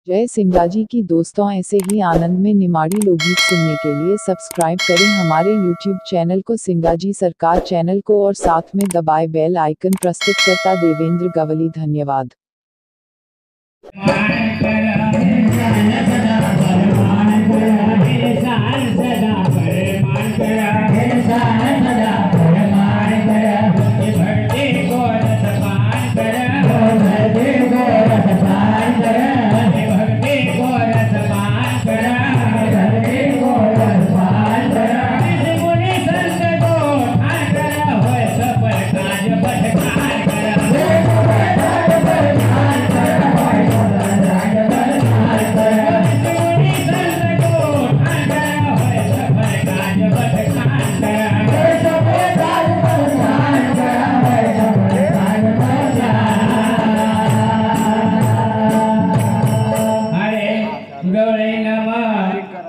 जय सिंगाजी की दोस्तों, ऐसे ही आनंद में निमाड़ी लोकगीत सुनने के लिए सब्सक्राइब करें हमारे YouTube चैनल को सिंगाजी सरकार चैनल को और साथ में दबाए बेल आइकन। प्रस्तुतकर्ता देवेंद्र गवली। धन्यवाद।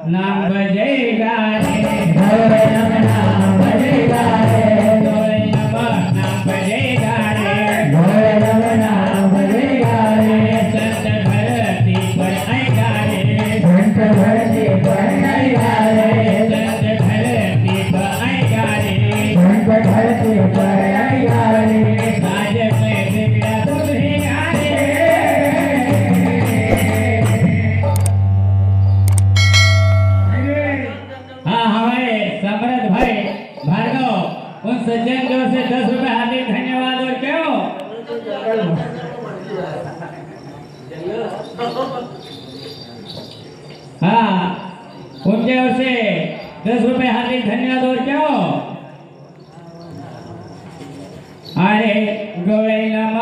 नाम बजेगा रे गौरे नम नाम बजेगा रे गौरे नम नाम बजेगा रे गौरे नम नाम बजेगा रे संत धरती पर आएगा रे संत धरती पर आएगा रे संत धरती पर आएगा रे संत धरती पर आएगा रे आज में बिगड़ा सुधरेगा रे। समृद्ध भाई भार्गव उन सज्जन जो से 10 रुपए हार्दिक धन्यवाद। और क्यों हाँ उनके ओर से 10 रुपए हार्दिक धन्यवाद। और क्यों अरे गौरे नम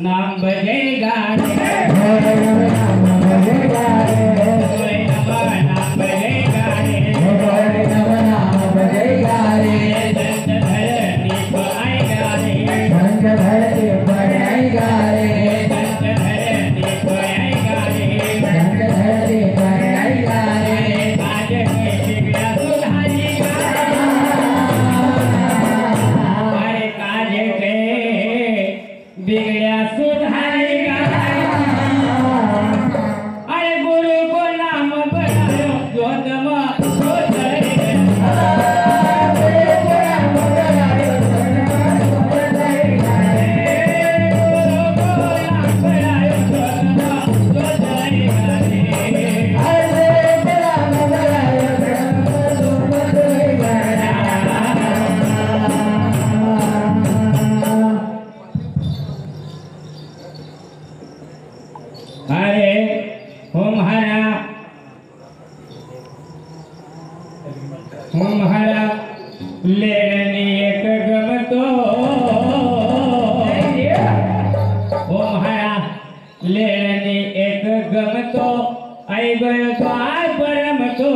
नाम बजेगा रे गौरे नम नाम बजेगा रे गौरे नम नाम बजेगा रे गौरे नम नाम बजेगा रे संत धरती पर आएगा रे संत धरती पर आएगा रे संत धरती पर आएगा रे संत धरती पर आएगा रे आज के बिगड़ा सुधारेगा अरे काज के बिगड़ा सुधारेगा। अरे गुरु को नाम बनायो जो तम लेनी एक गमतो लेनी एक गमतो आई गयो द्वार परम तो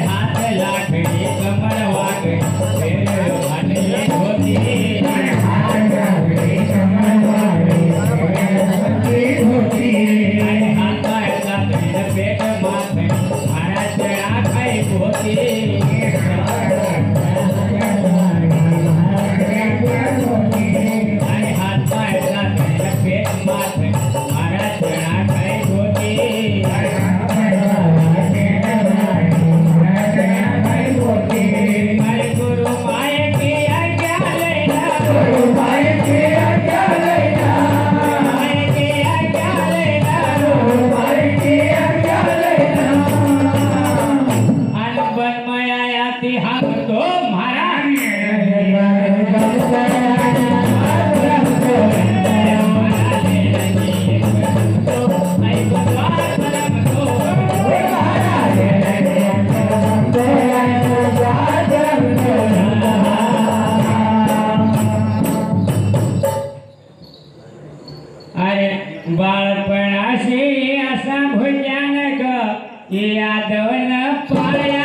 हाथ लाख कमर वाग बाळपणाशी असा भुजानक यादवन पाया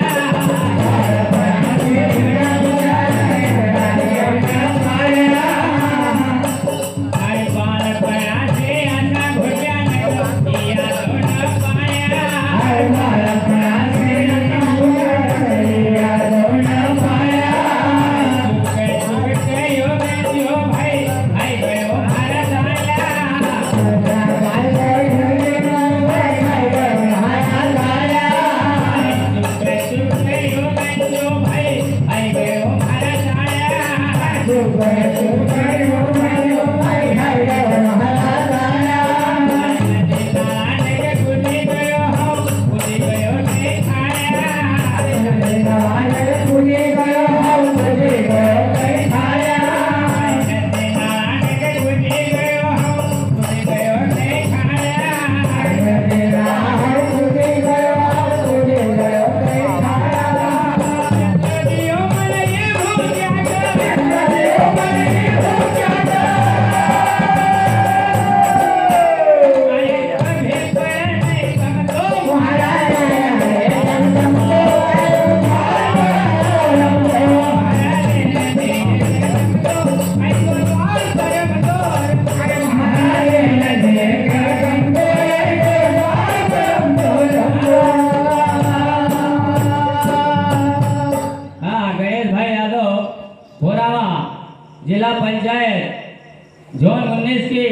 जिला पंचायत जोन 19 की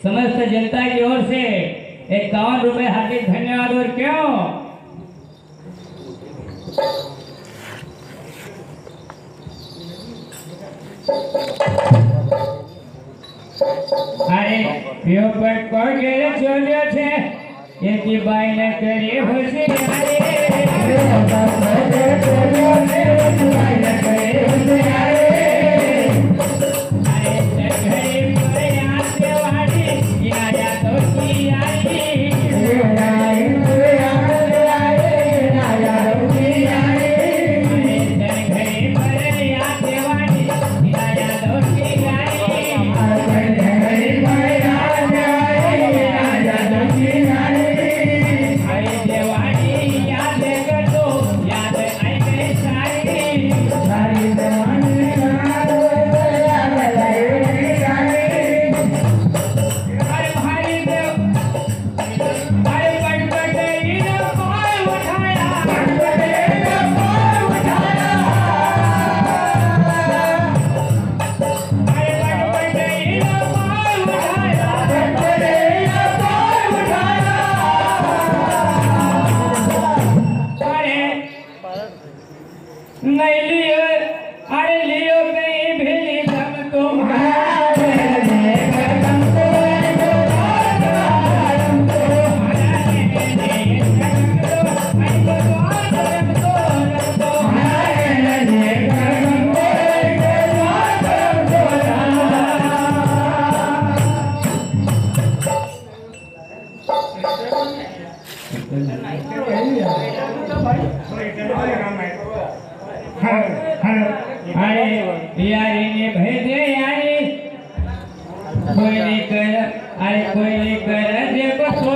समस्त जनता की ओर से 51 रुपए हार्दिक धन्यवाद। और क्यों अरे पियो पर को गेले चोल्यो छे एकी बाई ने करे होशियारी नहीं लियो अरे लियो कहीं भी हम तुम्हारे यारी ने भेजे यारी कोई नहीं कर अरे कोई नहीं कर देखो